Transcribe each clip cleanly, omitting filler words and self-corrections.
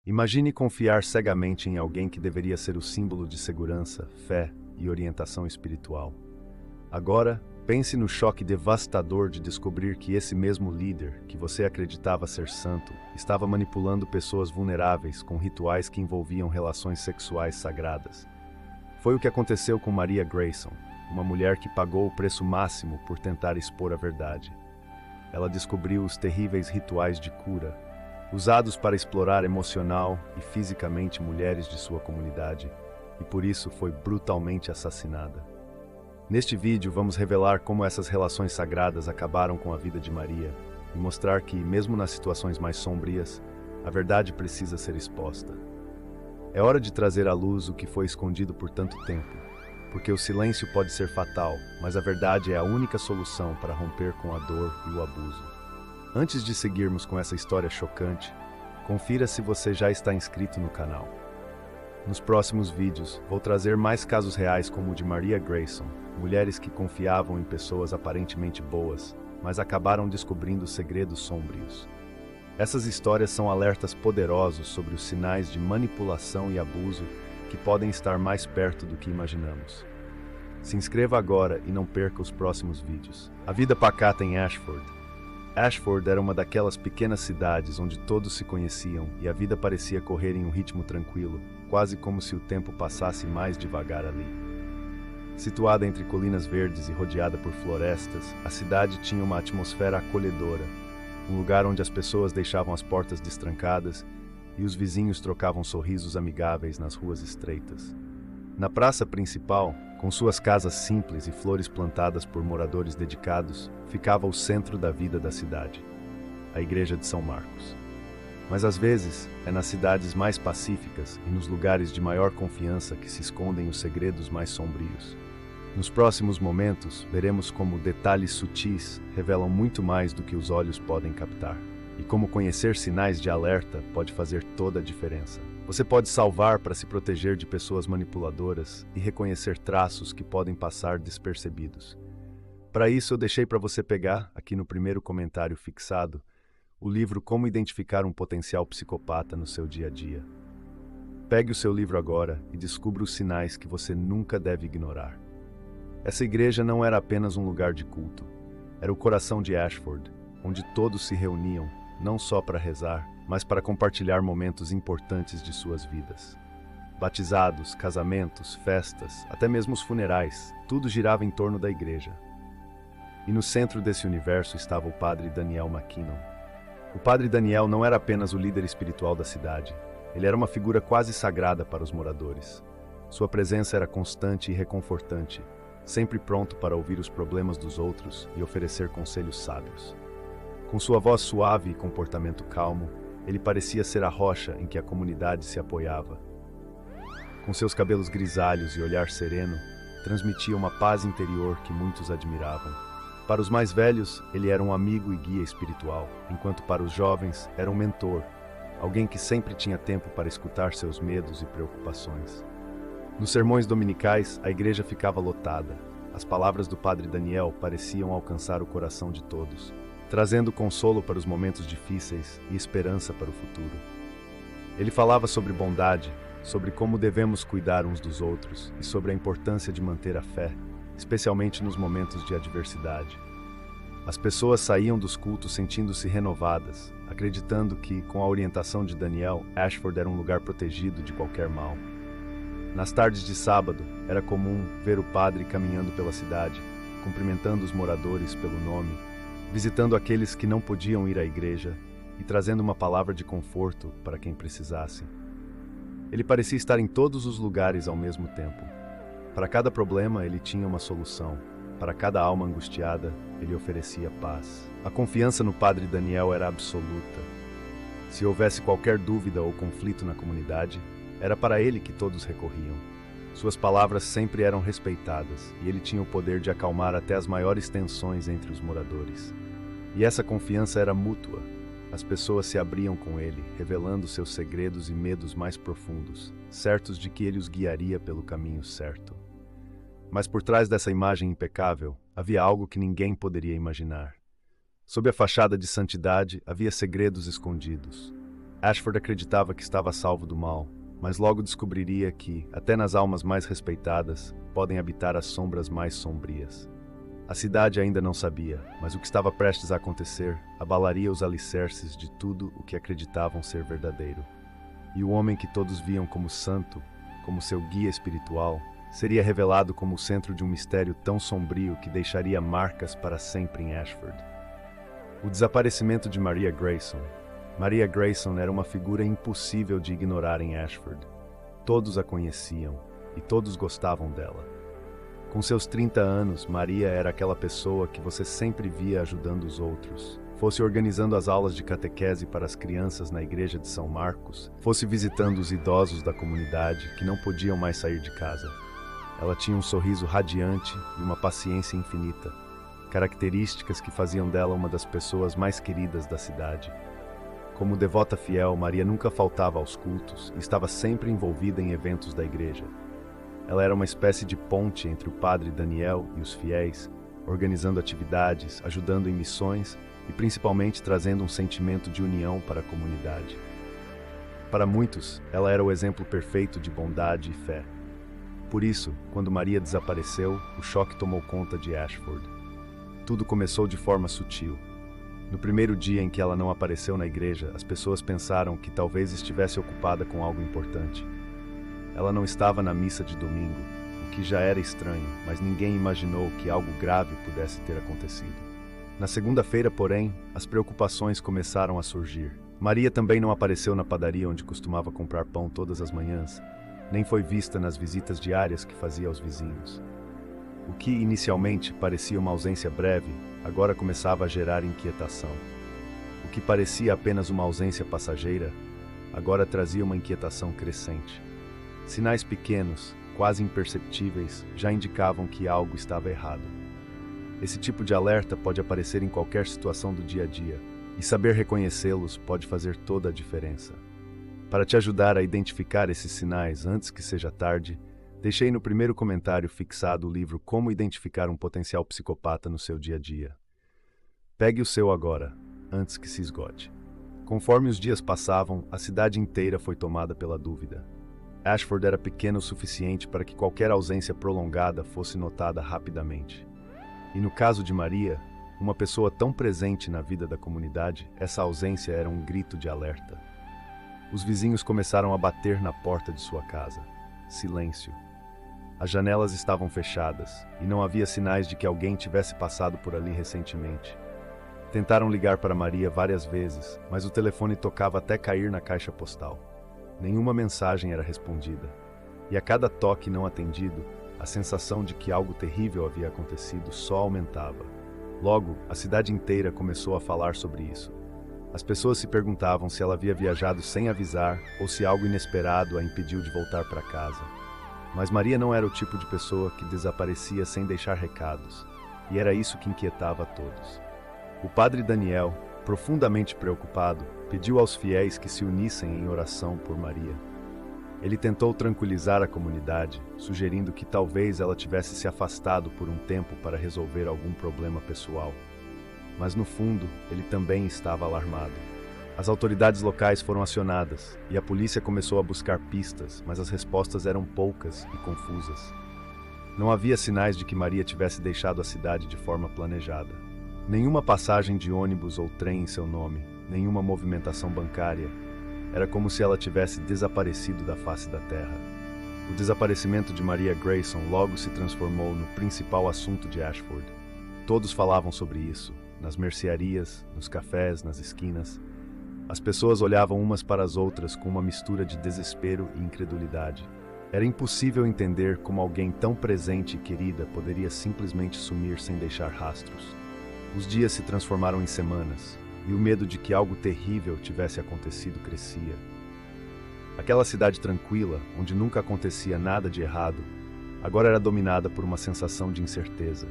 Imagine confiar cegamente em alguém que deveria ser o símbolo de segurança, fé e orientação espiritual. Agora, pense no choque devastador de descobrir que esse mesmo líder, que você acreditava ser santo, estava manipulando pessoas vulneráveis com rituais que envolviam relações sexuais sagradas. Foi o que aconteceu com Maria Grayson, uma mulher que pagou o preço máximo por tentar expor a verdade. Ela descobriu os terríveis rituais de cura, usados para explorar emocional e fisicamente mulheres de sua comunidade, e por isso foi brutalmente assassinada. Neste vídeo, vamos revelar como essas relações sagradas acabaram com a vida de Maria e mostrar que, mesmo nas situações mais sombrias, a verdade precisa ser exposta. É hora de trazer à luz o que foi escondido por tanto tempo, porque o silêncio pode ser fatal, mas a verdade é a única solução para romper com a dor e o abuso. Antes de seguirmos com essa história chocante, confira se você já está inscrito no canal. Nos próximos vídeos, vou trazer mais casos reais como o de Maria Grayson, mulheres que confiavam em pessoas aparentemente boas, mas acabaram descobrindo segredos sombrios. Essas histórias são alertas poderosos sobre os sinais de manipulação e abuso que podem estar mais perto do que imaginamos. Se inscreva agora e não perca os próximos vídeos. A vida pacata em Ashford. Ashford era uma daquelas pequenas cidades onde todos se conheciam e a vida parecia correr em um ritmo tranquilo, quase como se o tempo passasse mais devagar ali. Situada entre colinas verdes e rodeada por florestas, a cidade tinha uma atmosfera acolhedora, um lugar onde as pessoas deixavam as portas destrancadas e os vizinhos trocavam sorrisos amigáveis nas ruas estreitas. Na praça principal, com suas casas simples e flores plantadas por moradores dedicados, ficava o centro da vida da cidade, a Igreja de São Marcos. Mas às vezes, é nas cidades mais pacíficas e nos lugares de maior confiança que se escondem os segredos mais sombrios. Nos próximos momentos, veremos como detalhes sutis revelam muito mais do que os olhos podem captar, e como conhecer sinais de alerta pode fazer toda a diferença. Você pode salvar para se proteger de pessoas manipuladoras e reconhecer traços que podem passar despercebidos. Para isso, eu deixei para você pegar, aqui no primeiro comentário fixado, o livro Como Identificar um Potencial Psicopata no Seu Dia a Dia. Pegue o seu livro agora e descubra os sinais que você nunca deve ignorar. Essa igreja não era apenas um lugar de culto, era o coração de Ashford, onde todos se reuniam, não só para rezar, mas para compartilhar momentos importantes de suas vidas. Batizados, casamentos, festas, até mesmo os funerais, tudo girava em torno da igreja. E no centro desse universo estava o padre Daniel McKinnon. O padre Daniel não era apenas o líder espiritual da cidade, ele era uma figura quase sagrada para os moradores. Sua presença era constante e reconfortante, sempre pronto para ouvir os problemas dos outros e oferecer conselhos sábios. Com sua voz suave e comportamento calmo, ele parecia ser a rocha em que a comunidade se apoiava. Com seus cabelos grisalhos e olhar sereno, transmitia uma paz interior que muitos admiravam. Para os mais velhos, ele era um amigo e guia espiritual, enquanto para os jovens era um mentor, alguém que sempre tinha tempo para escutar seus medos e preocupações. Nos sermões dominicais, a igreja ficava lotada. As palavras do padre Daniel pareciam alcançar o coração de todos, trazendo consolo para os momentos difíceis e esperança para o futuro. Ele falava sobre bondade, sobre como devemos cuidar uns dos outros e sobre a importância de manter a fé, especialmente nos momentos de adversidade. As pessoas saíam dos cultos sentindo-se renovadas, acreditando que, com a orientação de Daniel, Ashford era um lugar protegido de qualquer mal. Nas tardes de sábado, era comum ver o padre caminhando pela cidade, cumprimentando os moradores pelo nome, visitando aqueles que não podiam ir à igreja e trazendo uma palavra de conforto para quem precisasse. Ele parecia estar em todos os lugares ao mesmo tempo. Para cada problema, ele tinha uma solução. Para cada alma angustiada, ele oferecia paz. A confiança no padre Daniel era absoluta. Se houvesse qualquer dúvida ou conflito na comunidade, era para ele que todos recorriam. Suas palavras sempre eram respeitadas e ele tinha o poder de acalmar até as maiores tensões entre os moradores. E essa confiança era mútua. As pessoas se abriam com ele, revelando seus segredos e medos mais profundos, certos de que ele os guiaria pelo caminho certo. Mas por trás dessa imagem impecável, havia algo que ninguém poderia imaginar. Sob a fachada de santidade, havia segredos escondidos. Ashford acreditava que estava a salvo do mal, mas logo descobriria que, até nas almas mais respeitadas, podem habitar as sombras mais sombrias. A cidade ainda não sabia, mas o que estava prestes a acontecer abalaria os alicerces de tudo o que acreditavam ser verdadeiro. E o homem que todos viam como santo, como seu guia espiritual, seria revelado como o centro de um mistério tão sombrio que deixaria marcas para sempre em Ashford. O desaparecimento de Maria Grayson. Maria Grayson era uma figura impossível de ignorar em Ashford. Todos a conheciam e todos gostavam dela. Com seus 30 anos, Maria era aquela pessoa que você sempre via ajudando os outros. Fosse organizando as aulas de catequese para as crianças na igreja de São Marcos, fosse visitando os idosos da comunidade que não podiam mais sair de casa. Ela tinha um sorriso radiante e uma paciência infinita, características que faziam dela uma das pessoas mais queridas da cidade. Como devota fiel, Maria nunca faltava aos cultos e estava sempre envolvida em eventos da igreja. Ela era uma espécie de ponte entre o padre Daniel e os fiéis, organizando atividades, ajudando em missões e principalmente trazendo um sentimento de união para a comunidade. Para muitos, ela era o exemplo perfeito de bondade e fé. Por isso, quando Maria desapareceu, o choque tomou conta de Ashford. Tudo começou de forma sutil. No primeiro dia em que ela não apareceu na igreja, as pessoas pensaram que talvez estivesse ocupada com algo importante. Ela não estava na missa de domingo, o que já era estranho, mas ninguém imaginou que algo grave pudesse ter acontecido. Na segunda-feira, porém, as preocupações começaram a surgir. Maria também não apareceu na padaria onde costumava comprar pão todas as manhãs, nem foi vista nas visitas diárias que fazia aos vizinhos. O que inicialmente parecia uma ausência breve, agora começava a gerar inquietação. O que parecia apenas uma ausência passageira, agora trazia uma inquietação crescente. Sinais pequenos, quase imperceptíveis, já indicavam que algo estava errado. Esse tipo de alerta pode aparecer em qualquer situação do dia a dia, e saber reconhecê-los pode fazer toda a diferença. Para te ajudar a identificar esses sinais antes que seja tarde, deixei no primeiro comentário fixado o livro Como Identificar um Potencial Psicopata no Seu Dia a Dia. Pegue o seu agora, antes que se esgote. Conforme os dias passavam, a cidade inteira foi tomada pela dúvida. Ashford era pequeno o suficiente para que qualquer ausência prolongada fosse notada rapidamente. E no caso de Maria, uma pessoa tão presente na vida da comunidade, essa ausência era um grito de alerta. Os vizinhos começaram a bater na porta de sua casa. Silêncio. As janelas estavam fechadas e não havia sinais de que alguém tivesse passado por ali recentemente. Tentaram ligar para Maria várias vezes, mas o telefone tocava até cair na caixa postal. Nenhuma mensagem era respondida. E a cada toque não atendido, a sensação de que algo terrível havia acontecido só aumentava. Logo, a cidade inteira começou a falar sobre isso. As pessoas se perguntavam se ela havia viajado sem avisar ou se algo inesperado a impediu de voltar para casa. Mas Maria não era o tipo de pessoa que desaparecia sem deixar recados, e era isso que inquietava a todos. O padre Daniel, profundamente preocupado, pediu aos fiéis que se unissem em oração por Maria. Ele tentou tranquilizar a comunidade, sugerindo que talvez ela tivesse se afastado por um tempo para resolver algum problema pessoal. Mas no fundo, ele também estava alarmado. As autoridades locais foram acionadas e a polícia começou a buscar pistas, mas as respostas eram poucas e confusas. Não havia sinais de que Maria tivesse deixado a cidade de forma planejada. Nenhuma passagem de ônibus ou trem em seu nome, nenhuma movimentação bancária. Era como se ela tivesse desaparecido da face da terra. O desaparecimento de Maria Grayson logo se transformou no principal assunto de Ashford. Todos falavam sobre isso, nas mercearias, nos cafés, nas esquinas. As pessoas olhavam umas para as outras com uma mistura de desespero e incredulidade. Era impossível entender como alguém tão presente e querida poderia simplesmente sumir sem deixar rastros. Os dias se transformaram em semanas, e o medo de que algo terrível tivesse acontecido crescia. Aquela cidade tranquila, onde nunca acontecia nada de errado, agora era dominada por uma sensação de incerteza.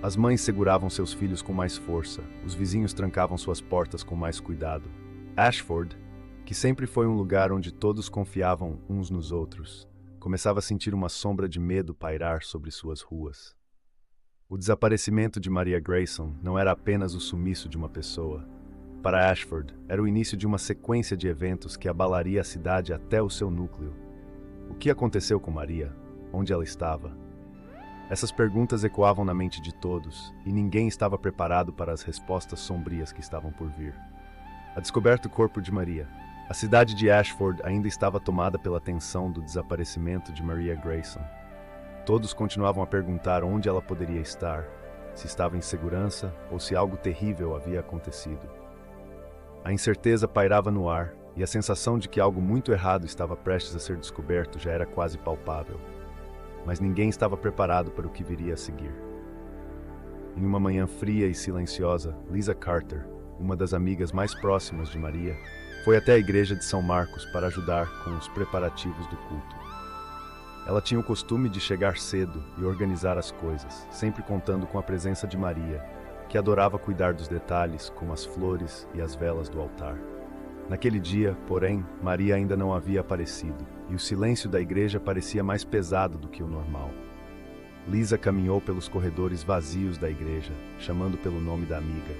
As mães seguravam seus filhos com mais força, os vizinhos trancavam suas portas com mais cuidado. Ashford, que sempre foi um lugar onde todos confiavam uns nos outros, começava a sentir uma sombra de medo pairar sobre suas ruas. O desaparecimento de Maria Grayson não era apenas o sumiço de uma pessoa. para Ashford, era o início de uma sequência de eventos que abalaria a cidade até o seu núcleo. O que aconteceu com Maria? Onde ela estava? Essas perguntas ecoavam na mente de todos, e ninguém estava preparado para as respostas sombrias que estavam por vir. A descoberta do corpo de Maria. A cidade de Ashford ainda estava tomada pela tensão do desaparecimento de Maria Grayson. Todos continuavam a perguntar onde ela poderia estar, se estava em segurança ou se algo terrível havia acontecido. A incerteza pairava no ar, e a sensação de que algo muito errado estava prestes a ser descoberto já era quase palpável. Mas ninguém estava preparado para o que viria a seguir. Em uma manhã fria e silenciosa, Lisa Carter, uma das amigas mais próximas de Maria, foi até a igreja de São Marcos para ajudar com os preparativos do culto. Ela tinha o costume de chegar cedo e organizar as coisas, sempre contando com a presença de Maria, que adorava cuidar dos detalhes, como as flores e as velas do altar. Naquele dia, porém, Maria ainda não havia aparecido, e o silêncio da igreja parecia mais pesado do que o normal. Lisa caminhou pelos corredores vazios da igreja, chamando pelo nome da amiga.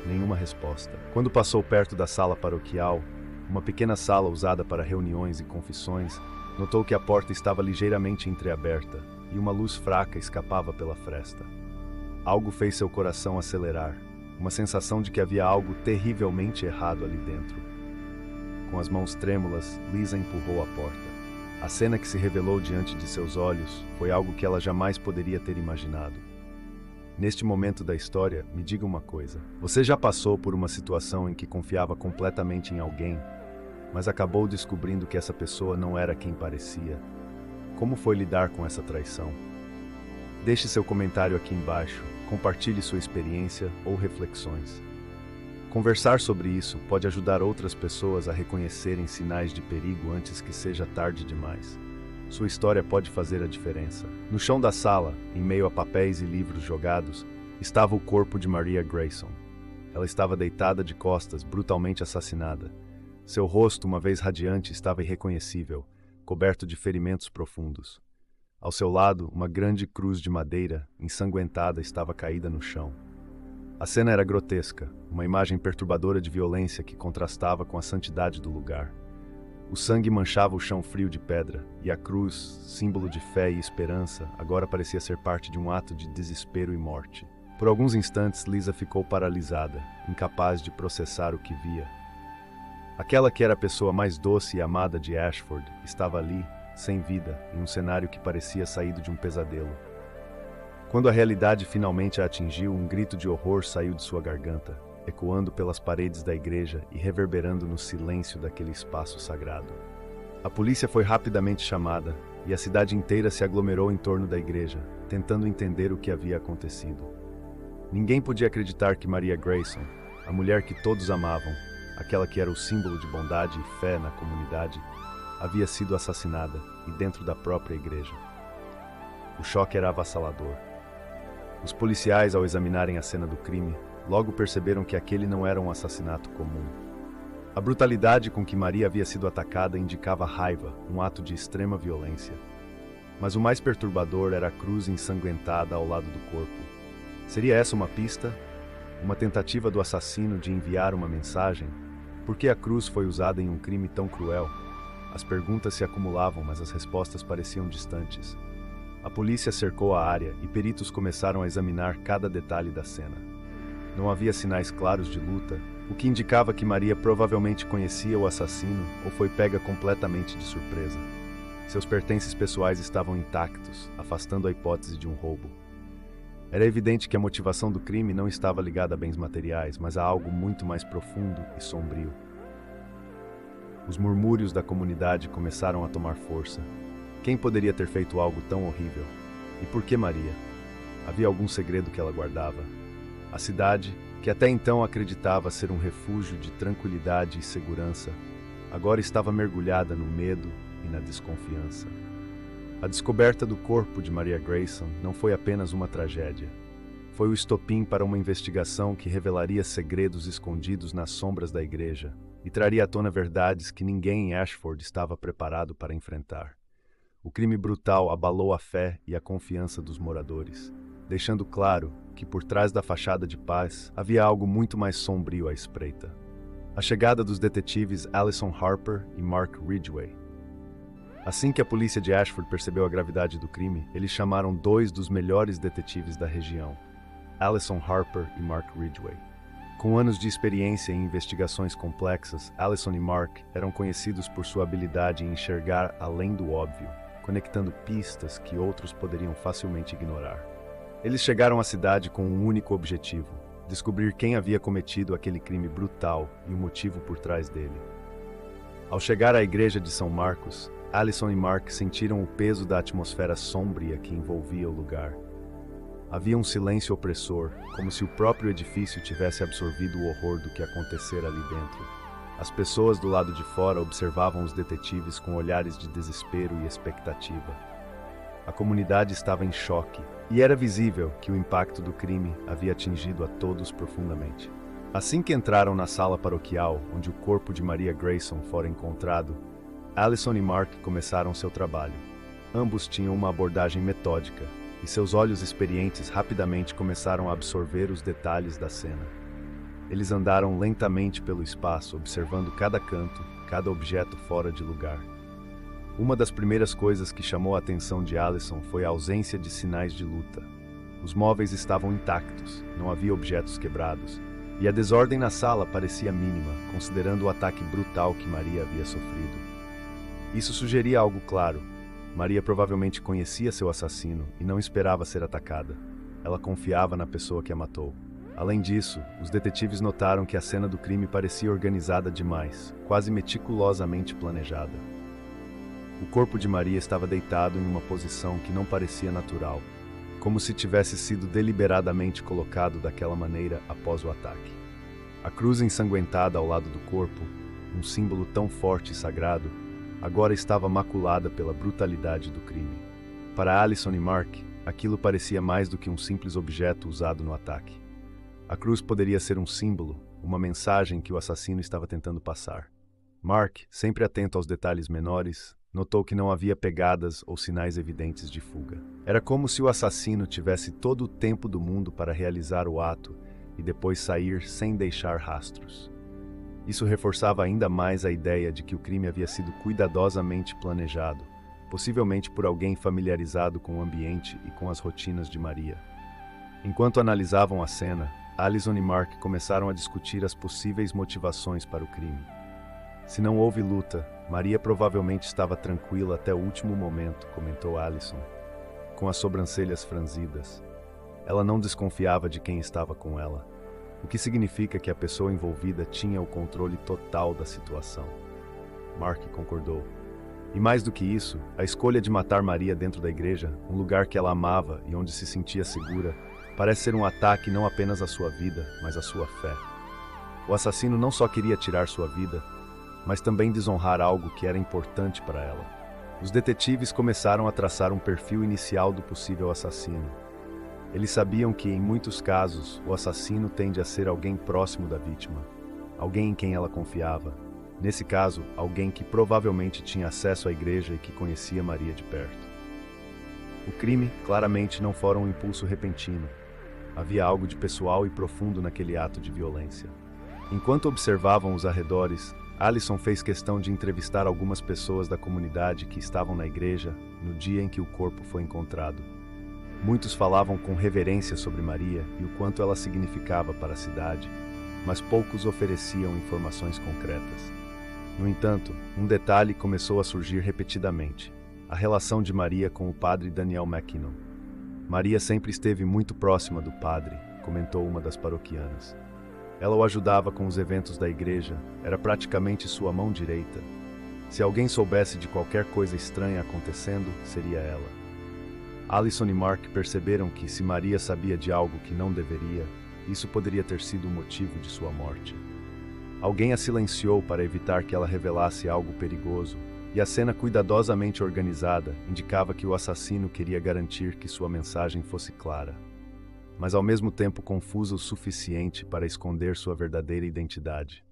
Nenhuma resposta. Quando passou perto da sala paroquial, uma pequena sala usada para reuniões e confissões, notou que a porta estava ligeiramente entreaberta e uma luz fraca escapava pela fresta. Algo fez seu coração acelerar, uma sensação de que havia algo terrivelmente errado ali dentro. Com as mãos trêmulas, Lisa empurrou a porta. A cena que se revelou diante de seus olhos foi algo que ela jamais poderia ter imaginado. Neste momento da história, me diga uma coisa. Você já passou por uma situação em que confiava completamente em alguém, mas acabou descobrindo que essa pessoa não era quem parecia? Como foi lidar com essa traição? Deixe seu comentário aqui embaixo, compartilhe sua experiência ou reflexões. Conversar sobre isso pode ajudar outras pessoas a reconhecerem sinais de perigo antes que seja tarde demais. Sua história pode fazer a diferença. No chão da sala, em meio a papéis e livros jogados, estava o corpo de Maria Grayson. Ela estava deitada de costas, brutalmente assassinada. Seu rosto, uma vez radiante, estava irreconhecível, coberto de ferimentos profundos. Ao seu lado, uma grande cruz de madeira, ensanguentada, estava caída no chão. A cena era grotesca, uma imagem perturbadora de violência que contrastava com a santidade do lugar. O sangue manchava o chão frio de pedra, e a cruz, símbolo de fé e esperança, agora parecia ser parte de um ato de desespero e morte. Por alguns instantes, Lisa ficou paralisada, incapaz de processar o que via. Aquela que era a pessoa mais doce e amada de Ashford estava ali, sem vida, em um cenário que parecia saído de um pesadelo. Quando a realidade finalmente a atingiu, um grito de horror saiu de sua garganta, ecoando pelas paredes da igreja e reverberando no silêncio daquele espaço sagrado. A polícia foi rapidamente chamada, e a cidade inteira se aglomerou em torno da igreja, tentando entender o que havia acontecido. Ninguém podia acreditar que Maria Grayson, a mulher que todos amavam, aquela que era o símbolo de bondade e fé na comunidade, havia sido assassinada, e dentro da própria igreja. O choque era avassalador. Os policiais, ao examinarem a cena do crime, logo perceberam que aquele não era um assassinato comum. A brutalidade com que Maria havia sido atacada indicava raiva, um ato de extrema violência. Mas o mais perturbador era a cruz ensanguentada ao lado do corpo. Seria essa uma pista? Uma tentativa do assassino de enviar uma mensagem? Por que a cruz foi usada em um crime tão cruel? As perguntas se acumulavam, mas as respostas pareciam distantes. A polícia cercou a área e peritos começaram a examinar cada detalhe da cena. Não havia sinais claros de luta, o que indicava que Maria provavelmente conhecia o assassino ou foi pega completamente de surpresa. Seus pertences pessoais estavam intactos, afastando a hipótese de um roubo. Era evidente que a motivação do crime não estava ligada a bens materiais, mas a algo muito mais profundo e sombrio. Os murmúrios da comunidade começaram a tomar força. Quem poderia ter feito algo tão horrível? E por que Maria? Havia algum segredo que ela guardava? A cidade, que até então acreditava ser um refúgio de tranquilidade e segurança, agora estava mergulhada no medo e na desconfiança. A descoberta do corpo de Maria Grayson não foi apenas uma tragédia. Foi o estopim para uma investigação que revelaria segredos escondidos nas sombras da igreja e traria à tona verdades que ninguém em Ashford estava preparado para enfrentar. O crime brutal abalou a fé e a confiança dos moradores, deixando claro que por trás da fachada de paz havia algo muito mais sombrio à espreita. A chegada dos detetives Allison Harper e Mark Ridgway. Assim que a polícia de Ashford percebeu a gravidade do crime, eles chamaram dois dos melhores detetives da região, Allison Harper e Mark Ridgway. Com anos de experiência em investigações complexas, Allison e Mark eram conhecidos por sua habilidade em enxergar além do óbvio, conectando pistas que outros poderiam facilmente ignorar. Eles chegaram à cidade com um único objetivo: descobrir quem havia cometido aquele crime brutal e o motivo por trás dele. Ao chegar à igreja de São Marcos, Allison e Mark sentiram o peso da atmosfera sombria que envolvia o lugar. Havia um silêncio opressor, como se o próprio edifício tivesse absorvido o horror do que acontecera ali dentro. As pessoas do lado de fora observavam os detetives com olhares de desespero e expectativa. A comunidade estava em choque, e era visível que o impacto do crime havia atingido a todos profundamente. Assim que entraram na sala paroquial, onde o corpo de Maria Grayson fora encontrado, Allison e Mark começaram seu trabalho. Ambos tinham uma abordagem metódica, e seus olhos experientes rapidamente começaram a absorver os detalhes da cena. Eles andaram lentamente pelo espaço, observando cada canto, cada objeto fora de lugar. Uma das primeiras coisas que chamou a atenção de Allison foi a ausência de sinais de luta. Os móveis estavam intactos, não havia objetos quebrados, e a desordem na sala parecia mínima, considerando o ataque brutal que Maria havia sofrido. Isso sugeria algo claro. Maria provavelmente conhecia seu assassino e não esperava ser atacada. Ela confiava na pessoa que a matou. Além disso, os detetives notaram que a cena do crime parecia organizada demais, quase meticulosamente planejada. O corpo de Maria estava deitado em uma posição que não parecia natural, como se tivesse sido deliberadamente colocado daquela maneira após o ataque. A cruz ensanguentada ao lado do corpo, um símbolo tão forte e sagrado, agora estava maculada pela brutalidade do crime. Para Allison e Mark, aquilo parecia mais do que um simples objeto usado no ataque. A cruz poderia ser um símbolo, uma mensagem que o assassino estava tentando passar. Mark, sempre atento aos detalhes menores, notou que não havia pegadas ou sinais evidentes de fuga. Era como se o assassino tivesse todo o tempo do mundo para realizar o ato e depois sair sem deixar rastros. Isso reforçava ainda mais a ideia de que o crime havia sido cuidadosamente planejado, possivelmente por alguém familiarizado com o ambiente e com as rotinas de Maria. Enquanto analisavam a cena, Allison e Mark começaram a discutir as possíveis motivações para o crime. Se não houve luta, Maria provavelmente estava tranquila até o último momento, comentou Allison, com as sobrancelhas franzidas. Ela não desconfiava de quem estava com ela, o que significa que a pessoa envolvida tinha o controle total da situação. Mark concordou. E mais do que isso, a escolha de matar Maria dentro da igreja, um lugar que ela amava e onde se sentia segura, parece ser um ataque não apenas à sua vida, mas à sua fé. O assassino não só queria tirar sua vida, mas também desonrar algo que era importante para ela. Os detetives começaram a traçar um perfil inicial do possível assassino. Eles sabiam que, em muitos casos, o assassino tende a ser alguém próximo da vítima, alguém em quem ela confiava. Nesse caso, alguém que provavelmente tinha acesso à igreja e que conhecia Maria de perto. O crime claramente não fora um impulso repentino. Havia algo de pessoal e profundo naquele ato de violência. Enquanto observavam os arredores, Allison fez questão de entrevistar algumas pessoas da comunidade que estavam na igreja no dia em que o corpo foi encontrado. Muitos falavam com reverência sobre Maria e o quanto ela significava para a cidade, mas poucos ofereciam informações concretas. No entanto, um detalhe começou a surgir repetidamente: a relação de Maria com o padre Daniel McKinnon. Maria sempre esteve muito próxima do padre, comentou uma das paroquianas. Ela o ajudava com os eventos da igreja, era praticamente sua mão direita. Se alguém soubesse de qualquer coisa estranha acontecendo, seria ela. Allison e Mark perceberam que, se Maria sabia de algo que não deveria, isso poderia ter sido o motivo de sua morte. Alguém a silenciou para evitar que ela revelasse algo perigoso, e a cena cuidadosamente organizada indicava que o assassino queria garantir que sua mensagem fosse clara, mas ao mesmo tempo confusa o suficiente para esconder sua verdadeira identidade.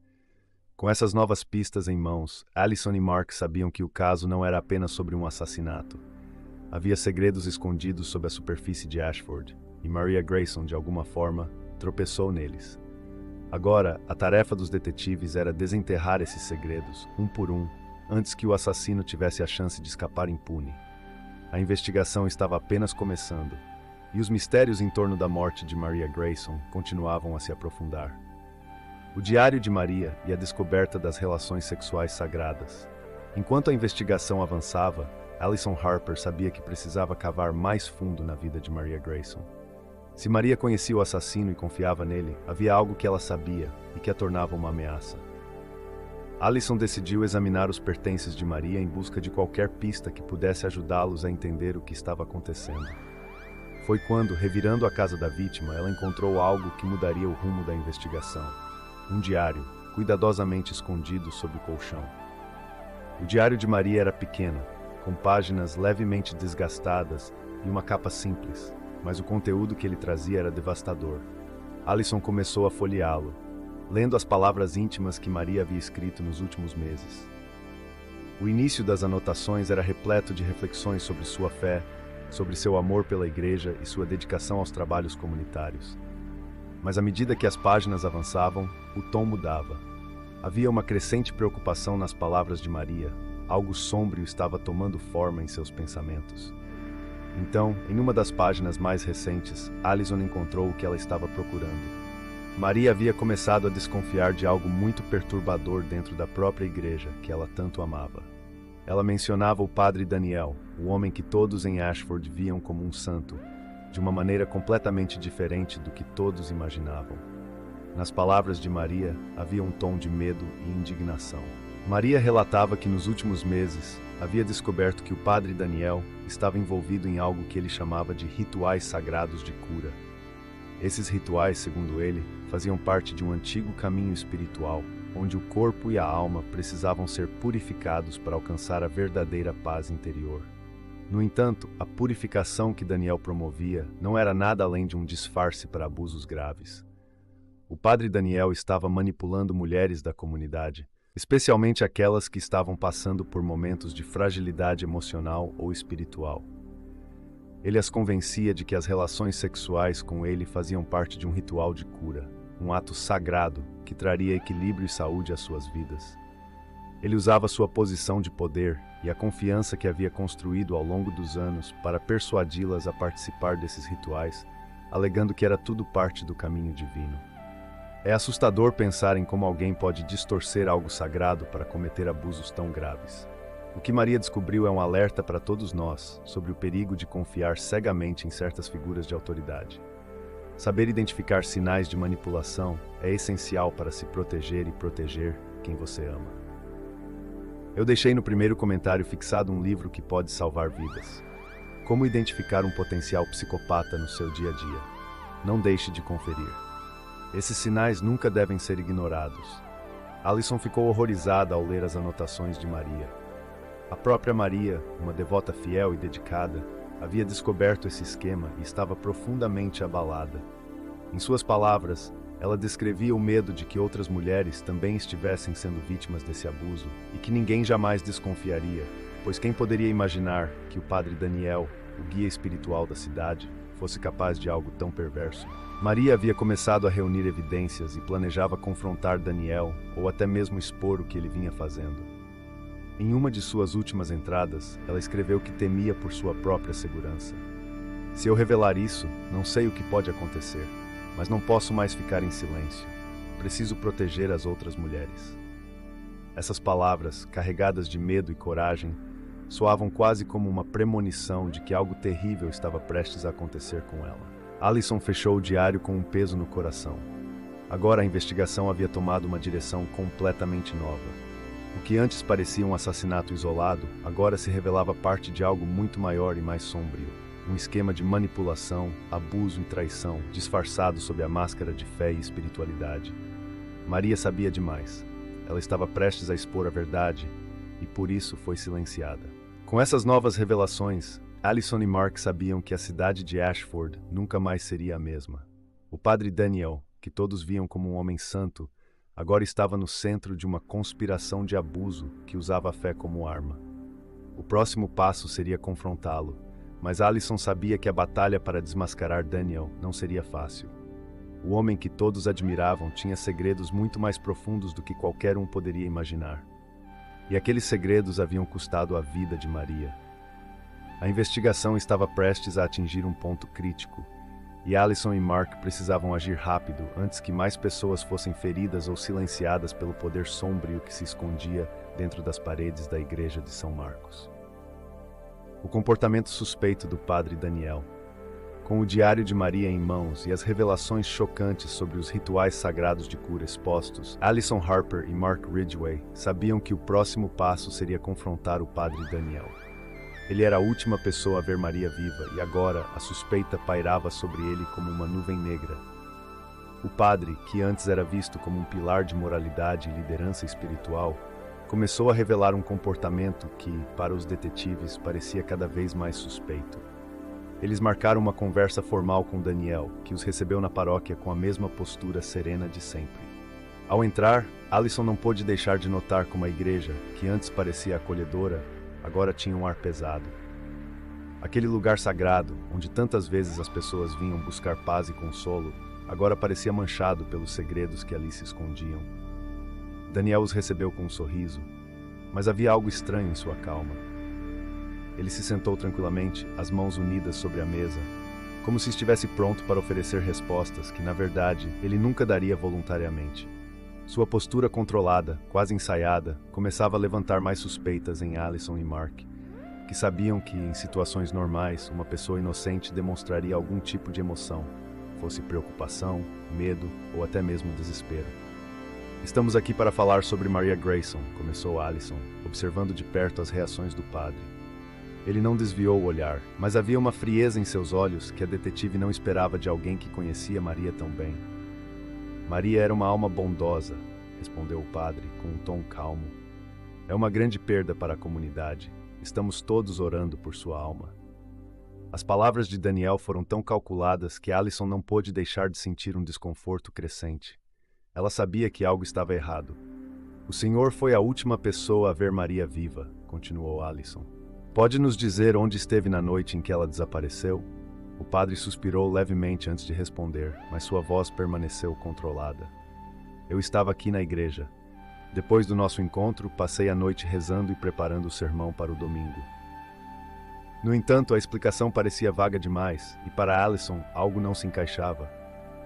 Com essas novas pistas em mãos, Allison e Mark sabiam que o caso não era apenas sobre um assassinato. Havia segredos escondidos sob a superfície de Ashford, e Maria Grayson, de alguma forma, tropeçou neles. Agora, a tarefa dos detetives era desenterrar esses segredos, um por um, antes que o assassino tivesse a chance de escapar impune. A investigação estava apenas começando, e os mistérios em torno da morte de Maria Grayson continuavam a se aprofundar. O diário de Maria e a descoberta das relações sexuais sagradas. Enquanto a investigação avançava, Alison Harper sabia que precisava cavar mais fundo na vida de Maria Grayson. Se Maria conhecia o assassino e confiava nele, havia algo que ela sabia e que a tornava uma ameaça. Alison decidiu examinar os pertences de Maria em busca de qualquer pista que pudesse ajudá-los a entender o que estava acontecendo. Foi quando, revirando a casa da vítima, ela encontrou algo que mudaria o rumo da investigação. Um diário, cuidadosamente escondido sob o colchão. O diário de Maria era pequeno, com páginas levemente desgastadas e uma capa simples, mas o conteúdo que ele trazia era devastador. Alison começou a folheá-lo, lendo as palavras íntimas que Maria havia escrito nos últimos meses. O início das anotações era repleto de reflexões sobre sua fé, sobre seu amor pela igreja e sua dedicação aos trabalhos comunitários. Mas à medida que as páginas avançavam, o tom mudava. Havia uma crescente preocupação nas palavras de Maria. Algo sombrio estava tomando forma em seus pensamentos. Então, em uma das páginas mais recentes, Alison encontrou o que ela estava procurando. Maria havia começado a desconfiar de algo muito perturbador dentro da própria igreja que ela tanto amava. Ela mencionava o padre Daniel, o homem que todos em Ashford viam como um santo, de uma maneira completamente diferente do que todos imaginavam. Nas palavras de Maria havia um tom de medo e indignação. Maria relatava que nos últimos meses havia descoberto que o padre Daniel estava envolvido em algo que ele chamava de rituais sagrados de cura. Esses rituais, segundo ele, faziam parte de um antigo caminho espiritual, onde o corpo e a alma precisavam ser purificados para alcançar a verdadeira paz interior. No entanto, a purificação que Daniel promovia não era nada além de um disfarce para abusos graves. O padre Daniel estava manipulando mulheres da comunidade, especialmente aquelas que estavam passando por momentos de fragilidade emocional ou espiritual. Ele as convencia de que as relações sexuais com ele faziam parte de um ritual de cura, um ato sagrado que traria equilíbrio e saúde às suas vidas. Ele usava sua posição de poder e a confiança que havia construído ao longo dos anos para persuadi-las a participar desses rituais, alegando que era tudo parte do caminho divino. É assustador pensar em como alguém pode distorcer algo sagrado para cometer abusos tão graves. O que Maria descobriu é um alerta para todos nós sobre o perigo de confiar cegamente em certas figuras de autoridade. Saber identificar sinais de manipulação é essencial para se proteger e proteger quem você ama. Eu deixei no primeiro comentário fixado um livro que pode salvar vidas. Como identificar um potencial psicopata no seu dia a dia? Não deixe de conferir. Esses sinais nunca devem ser ignorados. Alison ficou horrorizada ao ler as anotações de Maria. A própria Maria, uma devota fiel e dedicada, havia descoberto esse esquema e estava profundamente abalada. Em suas palavras, ela descrevia o medo de que outras mulheres também estivessem sendo vítimas desse abuso e que ninguém jamais desconfiaria, pois quem poderia imaginar que o padre Daniel, o guia espiritual da cidade, fosse capaz de algo tão perverso? Maria havia começado a reunir evidências e planejava confrontar Daniel ou até mesmo expor o que ele vinha fazendo. Em uma de suas últimas entradas, ela escreveu que temia por sua própria segurança. Se eu revelar isso, não sei o que pode acontecer, mas não posso mais ficar em silêncio. Preciso proteger as outras mulheres. Essas palavras, carregadas de medo e coragem, soavam quase como uma premonição de que algo terrível estava prestes a acontecer com ela. Alison fechou o diário com um peso no coração. Agora a investigação havia tomado uma direção completamente nova. O que antes parecia um assassinato isolado, agora se revelava parte de algo muito maior e mais sombrio. Um esquema de manipulação, abuso e traição, disfarçado sob a máscara de fé e espiritualidade. Maria sabia demais. Ela estava prestes a expor a verdade e por isso foi silenciada. Com essas novas revelações, Alison e Mark sabiam que a cidade de Ashford nunca mais seria a mesma. O padre Daniel, que todos viam como um homem santo, agora estava no centro de uma conspiração de abuso que usava a fé como arma. O próximo passo seria confrontá-lo, Mas Allison sabia que a batalha para desmascarar Daniel não seria fácil. O homem que todos admiravam tinha segredos muito mais profundos do que qualquer um poderia imaginar. E aqueles segredos haviam custado a vida de Maria. A investigação estava prestes a atingir um ponto crítico, e Allison e Mark precisavam agir rápido antes que mais pessoas fossem feridas ou silenciadas pelo poder sombrio que se escondia dentro das paredes da igreja de São Marcos. O comportamento suspeito do padre Daniel. Com o diário de Maria em mãos e as revelações chocantes sobre os rituais sagrados de cura expostos, Allison Harper e Mark Ridgway sabiam que o próximo passo seria confrontar o padre Daniel. Ele era a última pessoa a ver Maria viva e agora a suspeita pairava sobre ele como uma nuvem negra. O padre, que antes era visto como um pilar de moralidade e liderança espiritual, começou a revelar um comportamento que, para os detetives, parecia cada vez mais suspeito. Eles marcaram uma conversa formal com Daniel, que os recebeu na paróquia com a mesma postura serena de sempre. Ao entrar, Allison não pôde deixar de notar como a igreja, que antes parecia acolhedora, agora tinha um ar pesado. Aquele lugar sagrado, onde tantas vezes as pessoas vinham buscar paz e consolo, agora parecia manchado pelos segredos que ali se escondiam. Daniel os recebeu com um sorriso, mas havia algo estranho em sua calma. Ele se sentou tranquilamente, as mãos unidas sobre a mesa, como se estivesse pronto para oferecer respostas que, na verdade, ele nunca daria voluntariamente. Sua postura controlada, quase ensaiada, começava a levantar mais suspeitas em Allison e Mark, que sabiam que, em situações normais, uma pessoa inocente demonstraria algum tipo de emoção, fosse preocupação, medo ou até mesmo desespero. Estamos aqui para falar sobre Maria Grayson, começou Allison, observando de perto as reações do padre. Ele não desviou o olhar, mas havia uma frieza em seus olhos que a detetive não esperava de alguém que conhecia Maria tão bem. Maria era uma alma bondosa, respondeu o padre com um tom calmo. É uma grande perda para a comunidade. Estamos todos orando por sua alma. As palavras de Daniel foram tão calculadas que Allison não pôde deixar de sentir um desconforto crescente. Ela sabia que algo estava errado. O Senhor foi a última pessoa a ver Maria viva, continuou Allison. Pode nos dizer onde esteve na noite em que ela desapareceu? O padre suspirou levemente antes de responder, mas sua voz permaneceu controlada. Eu estava aqui na igreja. Depois do nosso encontro, passei a noite rezando e preparando o sermão para o domingo. No entanto, a explicação parecia vaga demais, e para Allison algo não se encaixava.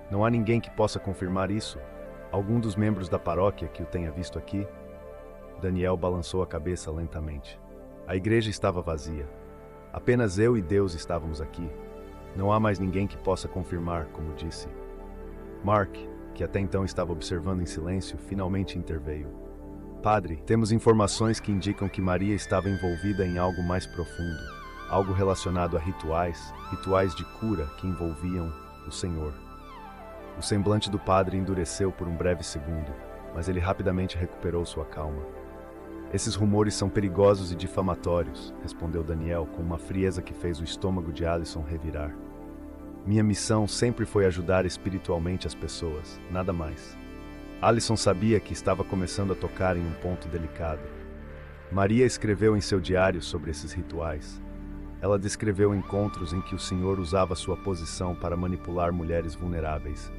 Não há ninguém que possa confirmar isso? Algum dos membros da paróquia que o tenha visto aqui? Daniel balançou a cabeça lentamente. A igreja estava vazia. Apenas eu e Deus estávamos aqui. Não há mais ninguém que possa confirmar, como disse. Mark, que até então estava observando em silêncio, finalmente interveio. Padre, temos informações que indicam que Maria estava envolvida em algo mais profundo, algo relacionado a rituais de cura que envolviam o Senhor. O semblante do padre endureceu por um breve segundo, mas ele rapidamente recuperou sua calma. Esses rumores são perigosos e difamatórios, respondeu Daniel com uma frieza que fez o estômago de Allison revirar. Minha missão sempre foi ajudar espiritualmente as pessoas, nada mais. Allison sabia que estava começando a tocar em um ponto delicado. Maria escreveu em seu diário sobre esses rituais. Ela descreveu encontros em que o Senhor usava sua posição para manipular mulheres vulneráveis,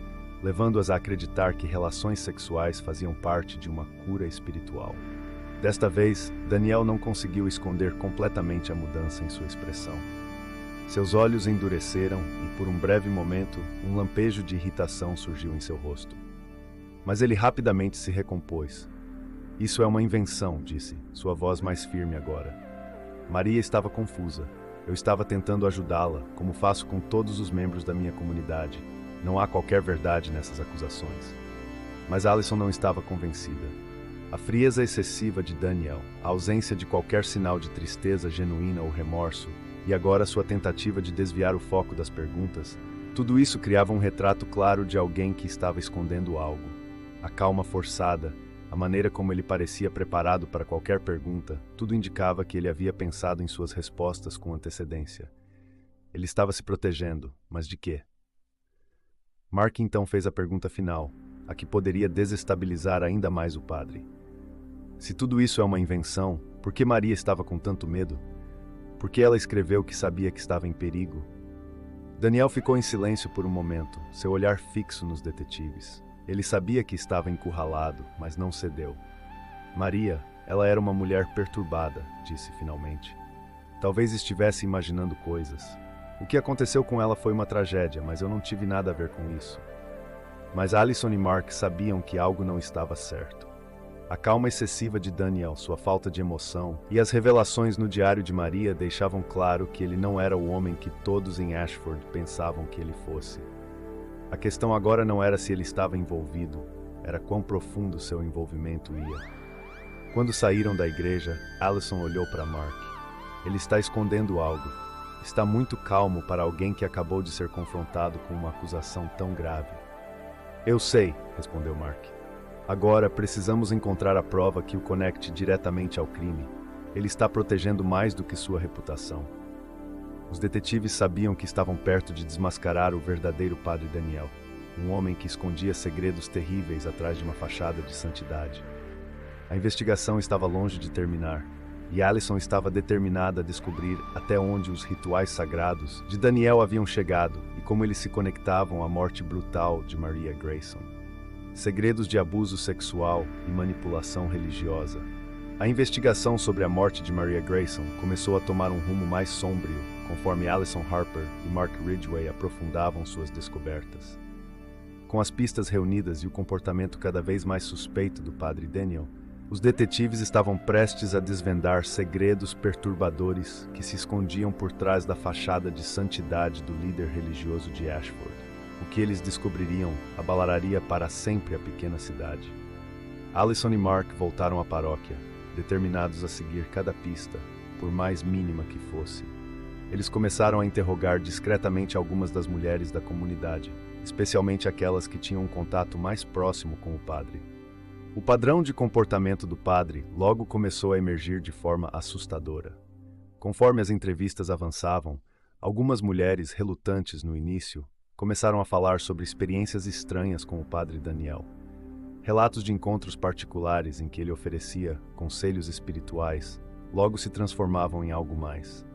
levando-as a acreditar que relações sexuais faziam parte de uma cura espiritual. Desta vez, Daniel não conseguiu esconder completamente a mudança em sua expressão. Seus olhos endureceram e, por um breve momento, um lampejo de irritação surgiu em seu rosto. Mas ele rapidamente se recompôs. Isso é uma invenção, disse, sua voz mais firme agora. Maria estava confusa. Eu estava tentando ajudá-la, como faço com todos os membros da minha comunidade. Não há qualquer verdade nessas acusações. Mas Allison não estava convencida. A frieza excessiva de Daniel, a ausência de qualquer sinal de tristeza genuína ou remorso, e agora sua tentativa de desviar o foco das perguntas, tudo isso criava um retrato claro de alguém que estava escondendo algo. A calma forçada, a maneira como ele parecia preparado para qualquer pergunta, tudo indicava que ele havia pensado em suas respostas com antecedência. Ele estava se protegendo, mas de quê? Mark então fez a pergunta final, a que poderia desestabilizar ainda mais o padre. Se tudo isso é uma invenção, por que Maria estava com tanto medo? Por que ela escreveu que sabia que estava em perigo? Daniel ficou em silêncio por um momento, seu olhar fixo nos detetives. Ele sabia que estava encurralado, mas não cedeu. Maria, ela era uma mulher perturbada, disse finalmente. Talvez estivesse imaginando coisas. O que aconteceu com ela foi uma tragédia, mas eu não tive nada a ver com isso. Mas Allison e Mark sabiam que algo não estava certo. A calma excessiva de Daniel, sua falta de emoção e as revelações no diário de Maria deixavam claro que ele não era o homem que todos em Ashford pensavam que ele fosse. A questão agora não era se ele estava envolvido, era quão profundo seu envolvimento ia. Quando saíram da igreja, Allison olhou para Mark. Ele está escondendo algo. Está muito calmo para alguém que acabou de ser confrontado com uma acusação tão grave. Eu sei, respondeu Mark. Agora precisamos encontrar a prova que o conecte diretamente ao crime. Ele está protegendo mais do que sua reputação. Os detetives sabiam que estavam perto de desmascarar o verdadeiro Padre Daniel, um homem que escondia segredos terríveis atrás de uma fachada de santidade. A investigação estava longe de terminar, e Allison estava determinada a descobrir até onde os rituais sagrados de Daniel haviam chegado e como eles se conectavam à morte brutal de Maria Grayson. Segredos de abuso sexual e manipulação religiosa. A investigação sobre a morte de Maria Grayson começou a tomar um rumo mais sombrio, conforme Allison Harper e Mark Ridgway aprofundavam suas descobertas. Com as pistas reunidas e o comportamento cada vez mais suspeito do Padre Daniel, os detetives estavam prestes a desvendar segredos perturbadores que se escondiam por trás da fachada de santidade do líder religioso de Ashford. O que eles descobririam abalaria para sempre a pequena cidade. Allison e Mark voltaram à paróquia, determinados a seguir cada pista, por mais mínima que fosse. Eles começaram a interrogar discretamente algumas das mulheres da comunidade, especialmente aquelas que tinham um contato mais próximo com o padre. O padrão de comportamento do padre logo começou a emergir de forma assustadora. Conforme as entrevistas avançavam, algumas mulheres, relutantes no início, começaram a falar sobre experiências estranhas com o Padre Daniel. Relatos de encontros particulares em que ele oferecia conselhos espirituais logo se transformavam em algo mais.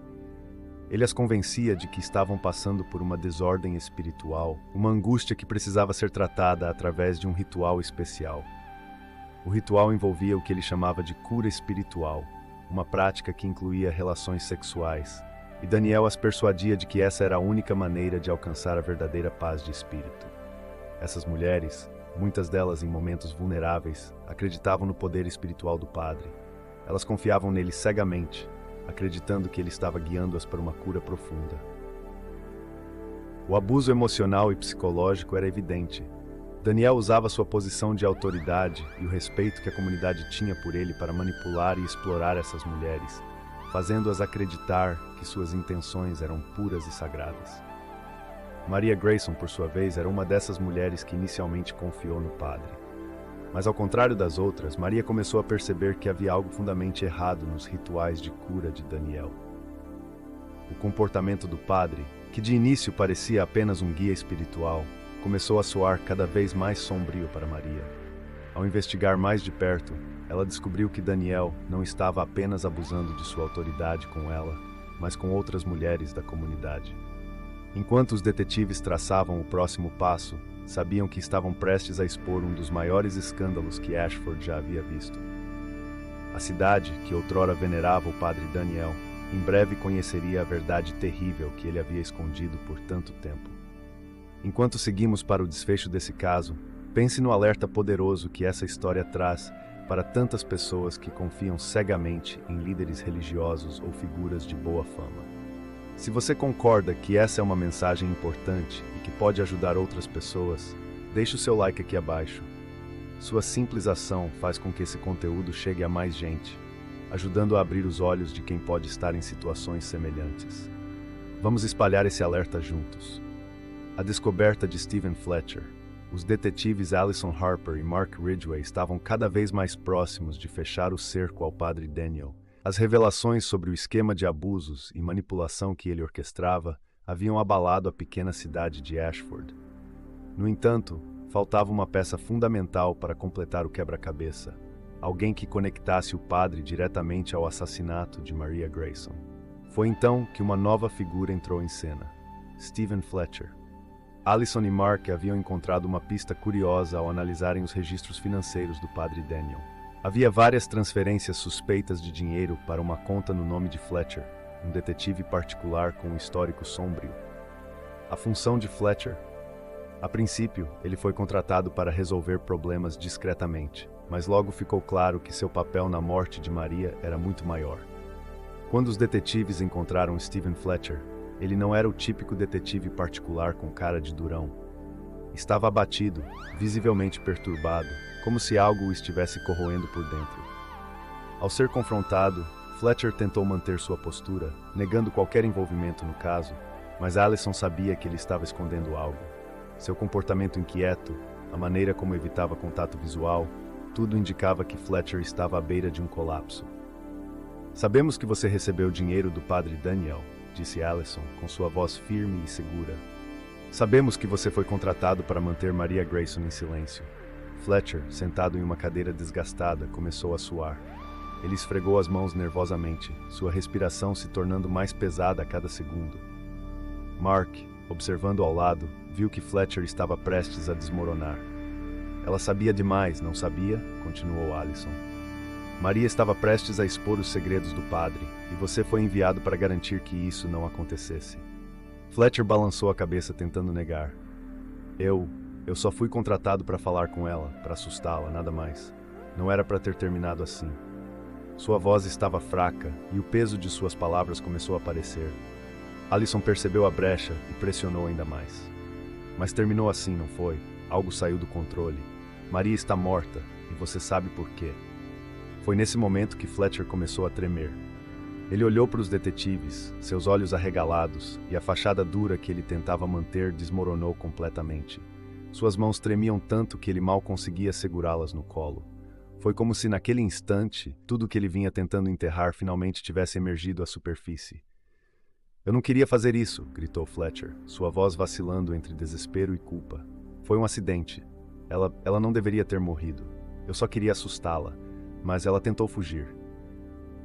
Ele as convencia de que estavam passando por uma desordem espiritual, uma angústia que precisava ser tratada através de um ritual especial. O ritual envolvia o que ele chamava de cura espiritual, uma prática que incluía relações sexuais, e Daniel as persuadia de que essa era a única maneira de alcançar a verdadeira paz de espírito. Essas mulheres, muitas delas em momentos vulneráveis, acreditavam no poder espiritual do padre. Elas confiavam nele cegamente, acreditando que ele estava guiando-as para uma cura profunda. O abuso emocional e psicológico era evidente. Daniel usava sua posição de autoridade e o respeito que a comunidade tinha por ele para manipular e explorar essas mulheres, fazendo-as acreditar que suas intenções eram puras e sagradas. Maria Grayson, por sua vez, era uma dessas mulheres que inicialmente confiou no padre. Mas ao contrário das outras, Maria começou a perceber que havia algo fundamentalmente errado nos rituais de cura de Daniel. O comportamento do padre, que de início parecia apenas um guia espiritual, começou a soar cada vez mais sombrio para Maria. Ao investigar mais de perto, ela descobriu que Daniel não estava apenas abusando de sua autoridade com ela, mas com outras mulheres da comunidade. Enquanto os detetives traçavam o próximo passo, sabiam que estavam prestes a expor um dos maiores escândalos que Ashford já havia visto. A cidade, que outrora venerava o Padre Daniel, em breve conheceria a verdade terrível que ele havia escondido por tanto tempo. Enquanto seguimos para o desfecho desse caso, pense no alerta poderoso que essa história traz para tantas pessoas que confiam cegamente em líderes religiosos ou figuras de boa fama. Se você concorda que essa é uma mensagem importante e que pode ajudar outras pessoas, deixe o seu like aqui abaixo. Sua simples ação faz com que esse conteúdo chegue a mais gente, ajudando a abrir os olhos de quem pode estar em situações semelhantes. Vamos espalhar esse alerta juntos. A descoberta de Stephen Fletcher. Os detetives Allison Harper e Mark Ridgway estavam cada vez mais próximos de fechar o cerco ao Padre Daniel. As revelações sobre o esquema de abusos e manipulação que ele orquestrava haviam abalado a pequena cidade de Ashford. No entanto, faltava uma peça fundamental para completar o quebra-cabeça. Alguém que conectasse o padre diretamente ao assassinato de Maria Grayson. Foi então que uma nova figura entrou em cena: Stephen Fletcher. Allison e Mark haviam encontrado uma pista curiosa ao analisarem os registros financeiros do padre Daniel. Havia várias transferências suspeitas de dinheiro para uma conta no nome de Fletcher, um detetive particular com um histórico sombrio. A função de Fletcher? A princípio, ele foi contratado para resolver problemas discretamente, mas logo ficou claro que seu papel na morte de Maria era muito maior. Quando os detetives encontraram Stephen Fletcher, ele não era o típico detetive particular com cara de durão. Estava abatido, visivelmente perturbado, como se algo o estivesse corroendo por dentro. Ao ser confrontado, Fletcher tentou manter sua postura, negando qualquer envolvimento no caso, mas Allison sabia que ele estava escondendo algo. Seu comportamento inquieto, a maneira como evitava contato visual, tudo indicava que Fletcher estava à beira de um colapso. "Sabemos que você recebeu dinheiro do padre Daniel", disse Allison, com sua voz firme e segura. "Sabemos que você foi contratado para manter Maria Grayson em silêncio." Fletcher, sentado em uma cadeira desgastada, começou a suar. Ele esfregou as mãos nervosamente, sua respiração se tornando mais pesada a cada segundo. Mark, observando ao lado, viu que Fletcher estava prestes a desmoronar. "Ela sabia demais, não sabia?" continuou Allison. "Maria estava prestes a expor os segredos do padre, e você foi enviado para garantir que isso não acontecesse." Fletcher balançou a cabeça tentando negar. Eu só fui contratado para falar com ela, para assustá-la, nada mais. Não era para ter terminado assim." Sua voz estava fraca, e o peso de suas palavras começou a aparecer. Allison percebeu a brecha e pressionou ainda mais. "Mas terminou assim, não foi? Algo saiu do controle. Maria está morta, e você sabe por quê." Foi nesse momento que Fletcher começou a tremer. Ele olhou para os detetives, seus olhos arregalados, e a fachada dura que ele tentava manter desmoronou completamente. Suas mãos tremiam tanto que ele mal conseguia segurá-las no colo. Foi como se naquele instante, tudo que ele vinha tentando enterrar finalmente tivesse emergido à superfície. "Eu não queria fazer isso", gritou Fletcher, sua voz vacilando entre desespero e culpa. "Foi um acidente. Ela não deveria ter morrido. Eu só queria assustá-la, mas ela tentou fugir.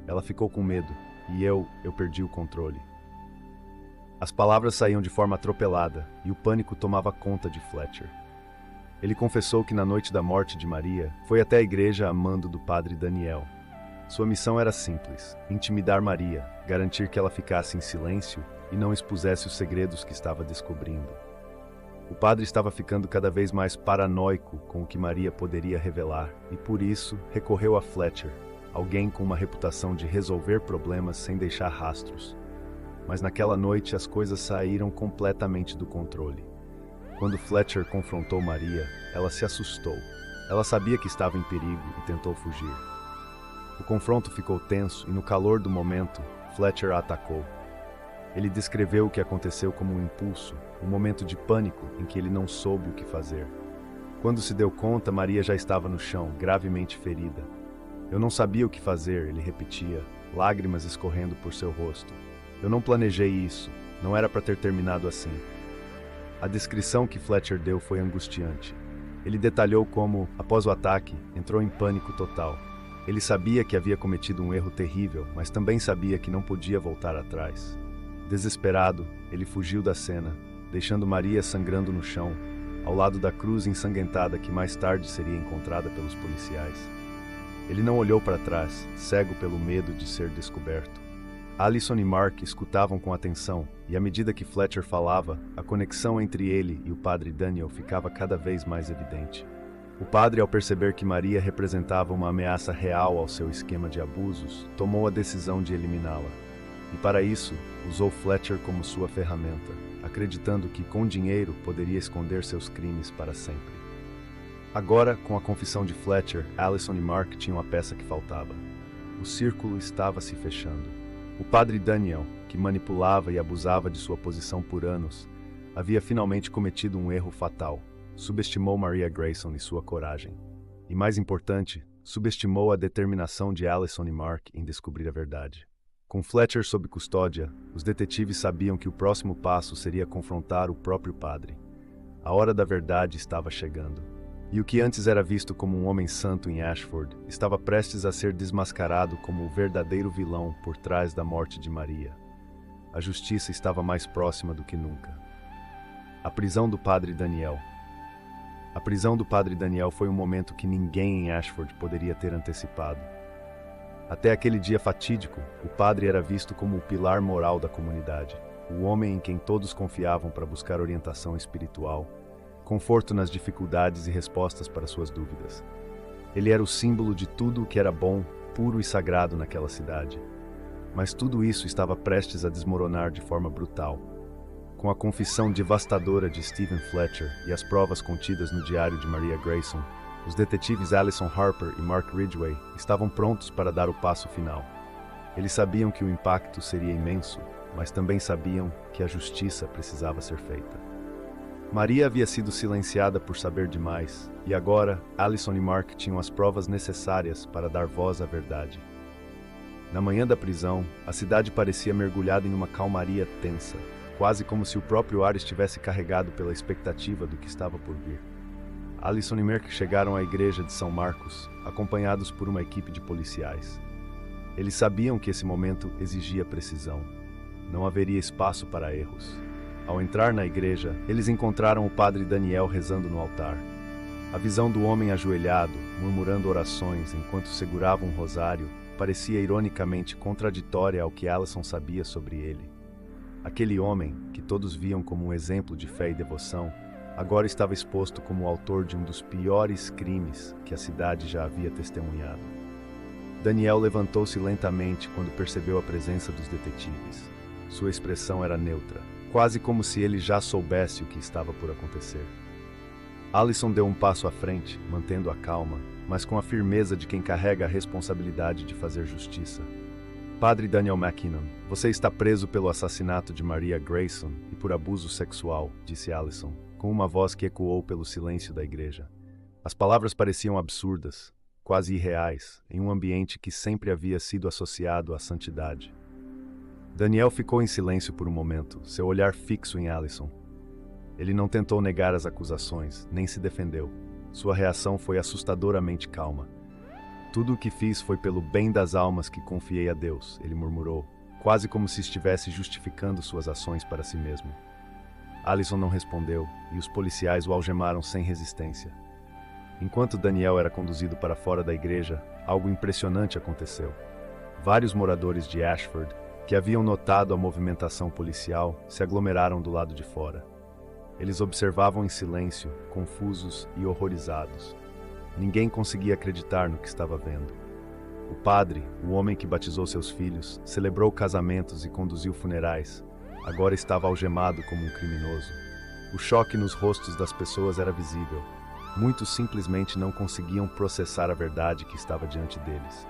Ela ficou com medo, e eu perdi o controle." As palavras saíam de forma atropelada, e o pânico tomava conta de Fletcher. Ele confessou que na noite da morte de Maria, foi até a igreja a mando do padre Daniel. Sua missão era simples: intimidar Maria, garantir que ela ficasse em silêncio e não expusesse os segredos que estava descobrindo. O padre estava ficando cada vez mais paranoico com o que Maria poderia revelar, e por isso recorreu a Fletcher, alguém com uma reputação de resolver problemas sem deixar rastros. Mas naquela noite as coisas saíram completamente do controle. Quando Fletcher confrontou Maria, ela se assustou. Ela sabia que estava em perigo e tentou fugir. O confronto ficou tenso e no calor do momento, Fletcher a atacou. Ele descreveu o que aconteceu como um impulso, um momento de pânico em que ele não soube o que fazer. Quando se deu conta, Maria já estava no chão, gravemente ferida. "Eu não sabia o que fazer", ele repetia, lágrimas escorrendo por seu rosto. "Eu não planejei isso, não era para ter terminado assim." A descrição que Fletcher deu foi angustiante. Ele detalhou como, após o ataque, entrou em pânico total. Ele sabia que havia cometido um erro terrível, mas também sabia que não podia voltar atrás. Desesperado, ele fugiu da cena, deixando Maria sangrando no chão, ao lado da cruz ensanguentada que mais tarde seria encontrada pelos policiais. Ele não olhou para trás, cego pelo medo de ser descoberto. Allison e Mark escutavam com atenção, e à medida que Fletcher falava, a conexão entre ele e o padre Daniel ficava cada vez mais evidente. O padre, ao perceber que Maria representava uma ameaça real ao seu esquema de abusos, tomou a decisão de eliminá-la. E para isso, usou Fletcher como sua ferramenta, acreditando que com dinheiro poderia esconder seus crimes para sempre. Agora, com a confissão de Fletcher, Allison e Mark tinham a peça que faltava. O círculo estava se fechando. O padre Daniel, que manipulava e abusava de sua posição por anos, havia finalmente cometido um erro fatal. Subestimou Maria Grayson e sua coragem. E mais importante, subestimou a determinação de Allison e Mark em descobrir a verdade. Com Fletcher sob custódia, os detetives sabiam que o próximo passo seria confrontar o próprio padre. A hora da verdade estava chegando. E o que antes era visto como um homem santo em Ashford estava prestes a ser desmascarado como o verdadeiro vilão por trás da morte de Maria. a justiça estava mais próxima do que nunca. A prisão do padre Daniel. A prisão do padre Daniel foi um momento que ninguém em Ashford poderia ter antecipado. Até aquele dia fatídico, o padre era visto como o pilar moral da comunidade, o homem em quem todos confiavam para buscar orientação espiritual, conforto nas dificuldades e respostas para suas dúvidas. Ele era o símbolo de tudo o que era bom, puro e sagrado naquela cidade. Mas tudo isso estava prestes a desmoronar de forma brutal. Com a confissão devastadora de Stephen Fletcher e as provas contidas no diário de Maria Grayson, os detetives Alison Harper e Mark Ridgway estavam prontos para dar o passo final. Eles sabiam que o impacto seria imenso, mas também sabiam que a justiça precisava ser feita. Maria havia sido silenciada por saber demais, e agora Alison e Mark tinham as provas necessárias para dar voz à verdade. Na manhã da prisão, a cidade parecia mergulhada em uma calmaria tensa, quase como se o próprio ar estivesse carregado pela expectativa do que estava por vir. Alison e Mark chegaram à igreja de São Marcos, acompanhados por uma equipe de policiais. Eles sabiam que esse momento exigia precisão. Não haveria espaço para erros. Ao entrar na igreja, eles encontraram o padre Daniel rezando no altar. A visão do homem ajoelhado, murmurando orações enquanto segurava um rosário, parecia ironicamente contraditória ao que Alison sabia sobre ele. Aquele homem, que todos viam como um exemplo de fé e devoção, agora estava exposto como o autor de um dos piores crimes que a cidade já havia testemunhado. Daniel levantou-se lentamente quando percebeu a presença dos detetives. Sua expressão era neutra, quase como se ele já soubesse o que estava por acontecer. Alison deu um passo à frente, mantendo a calma, mas com a firmeza de quem carrega a responsabilidade de fazer justiça. Padre Daniel McKinnon, você está preso pelo assassinato de Maria Grayson e por abuso sexual, disse Alison, com uma voz que ecoou pelo silêncio da igreja. As palavras pareciam absurdas, quase irreais, em um ambiente que sempre havia sido associado à santidade. Daniel ficou em silêncio por um momento, seu olhar fixo em Alison. Ele não tentou negar as acusações, nem se defendeu. Sua reação foi assustadoramente calma. Tudo o que fiz foi pelo bem das almas que confiei a Deus, ele murmurou, quase como se estivesse justificando suas ações para si mesmo. Alison não respondeu, e os policiais o algemaram sem resistência. Enquanto Daniel era conduzido para fora da igreja, algo impressionante aconteceu. Vários moradores de Ashford, que haviam notado a movimentação policial, se aglomeraram do lado de fora. Eles observavam em silêncio, confusos e horrorizados. Ninguém conseguia acreditar no que estava vendo. O padre, o homem que batizou seus filhos, celebrou casamentos e conduziu funerais, agora estava algemado como um criminoso. O choque nos rostos das pessoas era visível. Muitos simplesmente não conseguiam processar a verdade que estava diante deles.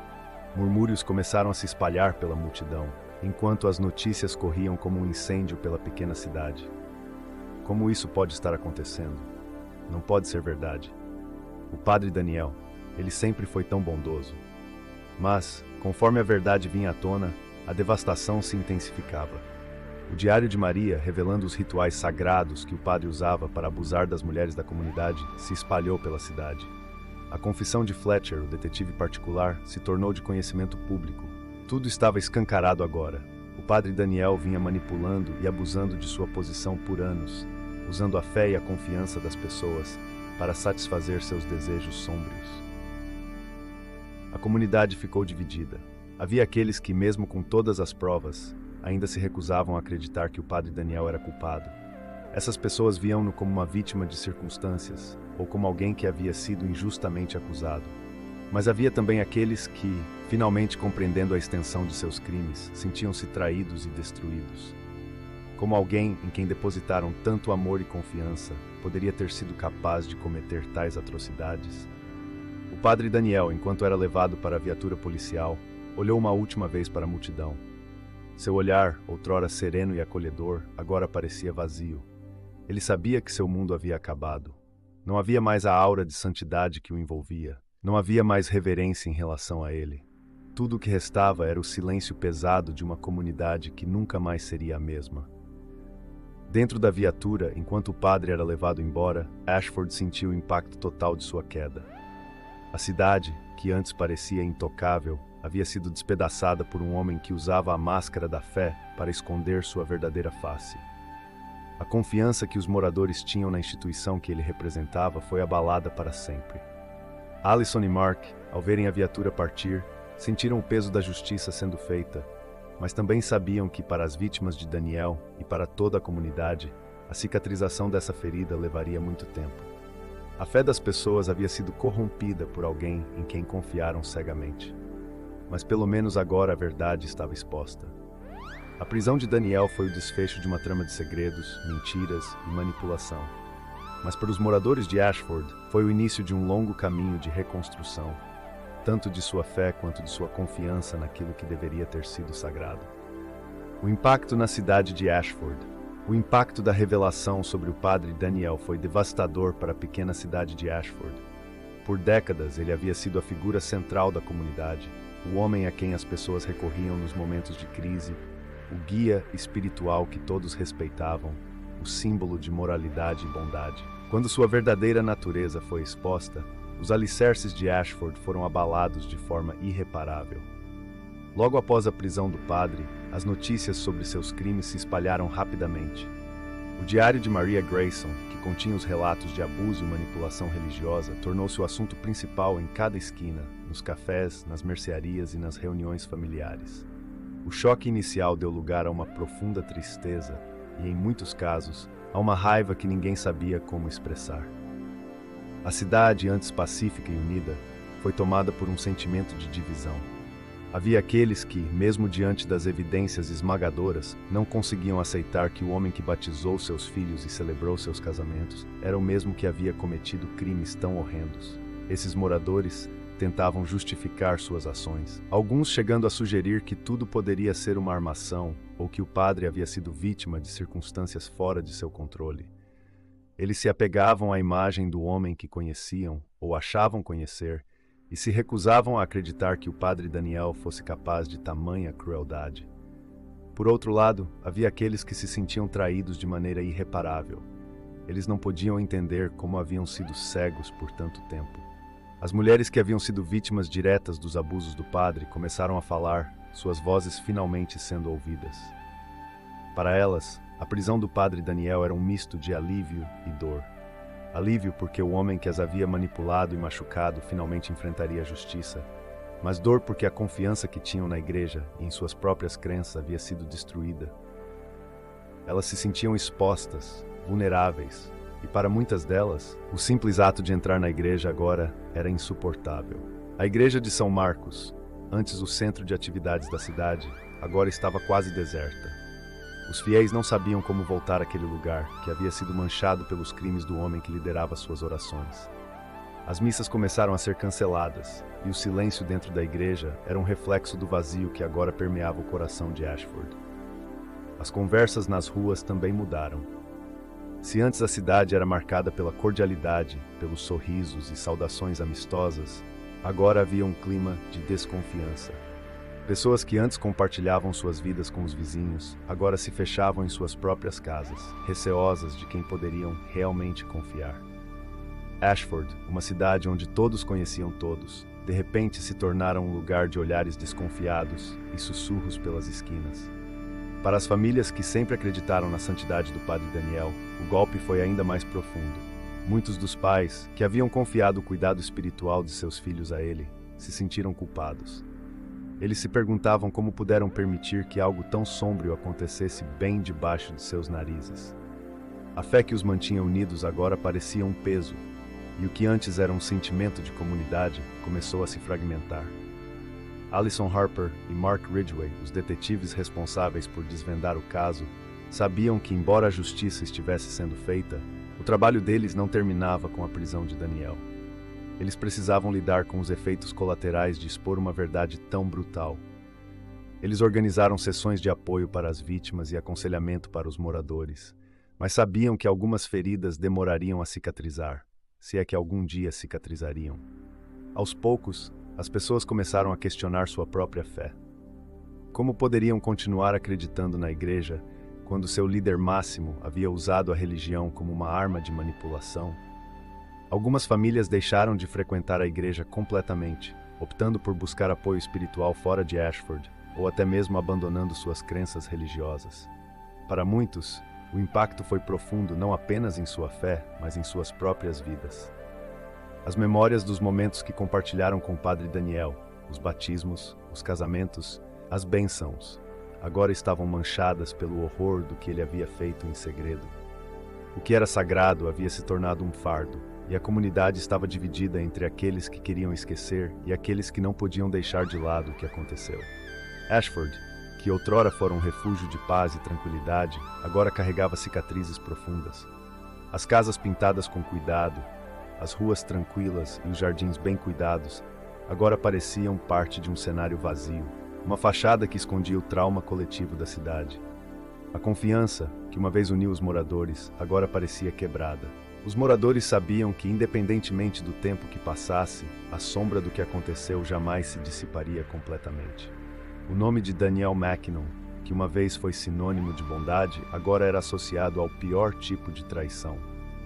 Murmúrios começaram a se espalhar pela multidão, enquanto as notícias corriam como um incêndio pela pequena cidade. Como isso pode estar acontecendo? Não pode ser verdade. O padre Daniel, ele sempre foi tão bondoso. Mas, conforme a verdade vinha à tona, a devastação se intensificava. O diário de Maria, revelando os rituais sagrados que o padre usava para abusar das mulheres da comunidade, se espalhou pela cidade. A confissão de Fletcher, o detetive particular, se tornou de conhecimento público. Tudo estava escancarado agora. O padre Daniel vinha manipulando e abusando de sua posição por anos, usando a fé e a confiança das pessoas para satisfazer seus desejos sômbrios. A comunidade ficou dividida. Havia aqueles que, mesmo com todas as provas, ainda se recusavam a acreditar que o padre Daniel era culpado. Essas pessoas viam-no como uma vítima de circunstâncias, ou como alguém que havia sido injustamente acusado. Mas havia também aqueles que, finalmente compreendendo a extensão de seus crimes, sentiam-se traídos e destruídos. Como alguém em quem depositaram tanto amor e confiança poderia ter sido capaz de cometer tais atrocidades? O padre Daniel, enquanto era levado para a viatura policial, olhou uma última vez para a multidão. Seu olhar, outrora sereno e acolhedor, agora parecia vazio. Ele sabia que seu mundo havia acabado. Não havia mais a aura de santidade que o envolvia. Não havia mais reverência em relação a ele. Tudo o que restava era o silêncio pesado de uma comunidade que nunca mais seria a mesma. Dentro da viatura, enquanto o padre era levado embora, Ashford sentiu o impacto total de sua queda. A cidade, que antes parecia intocável, havia sido despedaçada por um homem que usava a máscara da fé para esconder sua verdadeira face. A confiança que os moradores tinham na instituição que ele representava foi abalada para sempre. Allison e Mark, ao verem a viatura partir, sentiram o peso da justiça sendo feita, mas também sabiam que para as vítimas de Daniel e para toda a comunidade, a cicatrização dessa ferida levaria muito tempo. A fé das pessoas havia sido corrompida por alguém em quem confiaram cegamente. Mas pelo menos agora a verdade estava exposta. A prisão de Daniel foi o desfecho de uma trama de segredos, mentiras e manipulação. Mas para os moradores de Ashford, foi o início de um longo caminho de reconstrução, tanto de sua fé quanto de sua confiança naquilo que deveria ter sido sagrado. O impacto na cidade de Ashford. O impacto da revelação sobre o padre Daniel foi devastador para a pequena cidade de Ashford. Por décadas, ele havia sido a figura central da comunidade, o homem a quem as pessoas recorriam nos momentos de crise, o guia espiritual que todos respeitavam, o símbolo de moralidade e bondade. Quando sua verdadeira natureza foi exposta, os alicerces de Ashford foram abalados de forma irreparável. Logo após a prisão do padre, as notícias sobre seus crimes se espalharam rapidamente. O diário de Maria Grayson, que continha os relatos de abuso e manipulação religiosa, tornou-se o assunto principal em cada esquina, nos cafés, nas mercearias e nas reuniões familiares. O choque inicial deu lugar a uma profunda tristeza e, em muitos casos, a uma raiva que ninguém sabia como expressar. A cidade, antes pacífica e unida, foi tomada por um sentimento de divisão. Havia aqueles que, mesmo diante das evidências esmagadoras, não conseguiam aceitar que o homem que batizou seus filhos e celebrou seus casamentos era o mesmo que havia cometido crimes tão horrendos. Esses moradores tentavam justificar suas ações, alguns chegando a sugerir que tudo poderia ser uma armação ou que o padre havia sido vítima de circunstâncias fora de seu controle. Eles se apegavam à imagem do homem que conheciam ou achavam conhecer e se recusavam a acreditar que o padre Daniel fosse capaz de tamanha crueldade. Por outro lado, havia aqueles que se sentiam traídos de maneira irreparável. Eles não podiam entender como haviam sido cegos por tanto tempo. As mulheres que haviam sido vítimas diretas dos abusos do padre começaram a falar, suas vozes finalmente sendo ouvidas. Para elas, a prisão do padre Daniel era um misto de alívio e dor. Alívio porque o homem que as havia manipulado e machucado finalmente enfrentaria a justiça, mas dor porque a confiança que tinham na igreja e em suas próprias crenças havia sido destruída. Elas se sentiam expostas, vulneráveis, e para muitas delas, o simples ato de entrar na igreja agora era insuportável. A igreja de São Marcos, antes o centro de atividades da cidade, agora estava quase deserta. Os fiéis não sabiam como voltar àquele lugar, que havia sido manchado pelos crimes do homem que liderava suas orações. As missas começaram a ser canceladas, e o silêncio dentro da igreja era um reflexo do vazio que agora permeava o coração de Ashford. As conversas nas ruas também mudaram. Se antes a cidade era marcada pela cordialidade, pelos sorrisos e saudações amistosas, agora havia um clima de desconfiança. Pessoas que antes compartilhavam suas vidas com os vizinhos, agora se fechavam em suas próprias casas, receosas de quem poderiam realmente confiar. Ashford, uma cidade onde todos conheciam todos, de repente se tornara um lugar de olhares desconfiados e sussurros pelas esquinas. Para as famílias que sempre acreditaram na santidade do padre Daniel, o golpe foi ainda mais profundo. Muitos dos pais, que haviam confiado o cuidado espiritual de seus filhos a ele, se sentiram culpados. Eles se perguntavam como puderam permitir que algo tão sombrio acontecesse bem debaixo de seus narizes. A fé que os mantinha unidos agora parecia um peso, e o que antes era um sentimento de comunidade começou a se fragmentar. Allison Harper e Mark Ridgway, os detetives responsáveis por desvendar o caso, sabiam que, embora a justiça estivesse sendo feita, o trabalho deles não terminava com a prisão de Daniel. Eles precisavam lidar com os efeitos colaterais de expor uma verdade tão brutal. Eles organizaram sessões de apoio para as vítimas e aconselhamento para os moradores, mas sabiam que algumas feridas demorariam a cicatrizar, se é que algum dia cicatrizariam. Aos poucos, as pessoas começaram a questionar sua própria fé. Como poderiam continuar acreditando na igreja quando seu líder máximo havia usado a religião como uma arma de manipulação? Algumas famílias deixaram de frequentar a igreja completamente, optando por buscar apoio espiritual fora de Ashford, ou até mesmo abandonando suas crenças religiosas. Para muitos, o impacto foi profundo não apenas em sua fé, mas em suas próprias vidas. As memórias dos momentos que compartilharam com o Padre Daniel, os batismos, os casamentos, as bênçãos, agora estavam manchadas pelo horror do que ele havia feito em segredo. O que era sagrado havia se tornado um fardo, e a comunidade estava dividida entre aqueles que queriam esquecer e aqueles que não podiam deixar de lado o que aconteceu. Ashford, que outrora fora um refúgio de paz e tranquilidade, agora carregava cicatrizes profundas. As casas pintadas com cuidado, as ruas tranquilas e os jardins bem cuidados, agora pareciam parte de um cenário vazio, uma fachada que escondia o trauma coletivo da cidade. A confiança, que uma vez uniu os moradores, agora parecia quebrada. Os moradores sabiam que, independentemente do tempo que passasse, a sombra do que aconteceu jamais se dissiparia completamente. O nome de Daniel Mackinnon, que uma vez foi sinônimo de bondade, agora era associado ao pior tipo de traição,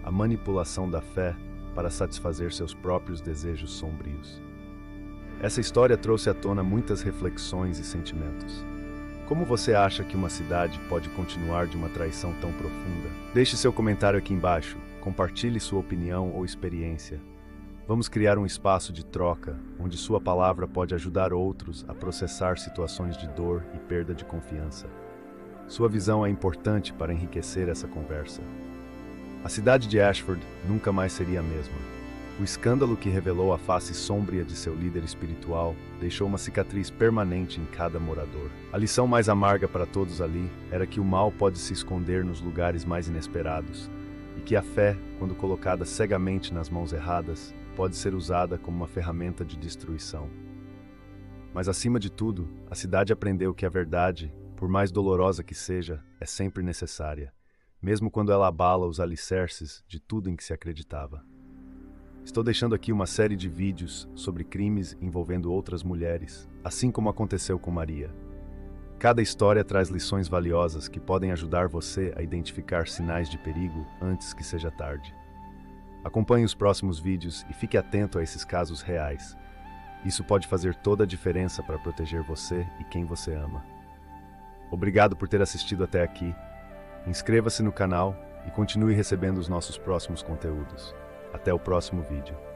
a manipulação da fé para satisfazer seus próprios desejos sombrios. Essa história trouxe à tona muitas reflexões e sentimentos. Como você acha que uma cidade pode continuar de uma traição tão profunda? Deixe seu comentário aqui embaixo, compartilhe sua opinião ou experiência. Vamos criar um espaço de troca, onde sua palavra pode ajudar outros a processar situações de dor e perda de confiança. Sua visão é importante para enriquecer essa conversa. A cidade de Ashford nunca mais seria a mesma. O escândalo que revelou a face sombria de seu líder espiritual deixou uma cicatriz permanente em cada morador. A lição mais amarga para todos ali era que o mal pode se esconder nos lugares mais inesperados e que a fé, quando colocada cegamente nas mãos erradas, pode ser usada como uma ferramenta de destruição. Mas acima de tudo, a cidade aprendeu que a verdade, por mais dolorosa que seja, é sempre necessária, mesmo quando ela abala os alicerces de tudo em que se acreditava. Estou deixando aqui uma série de vídeos sobre crimes envolvendo outras mulheres, assim como aconteceu com Maria. Cada história traz lições valiosas que podem ajudar você a identificar sinais de perigo antes que seja tarde. Acompanhe os próximos vídeos e fique atento a esses casos reais. Isso pode fazer toda a diferença para proteger você e quem você ama. Obrigado por ter assistido até aqui. Inscreva-se no canal e continue recebendo os nossos próximos conteúdos. Até o próximo vídeo.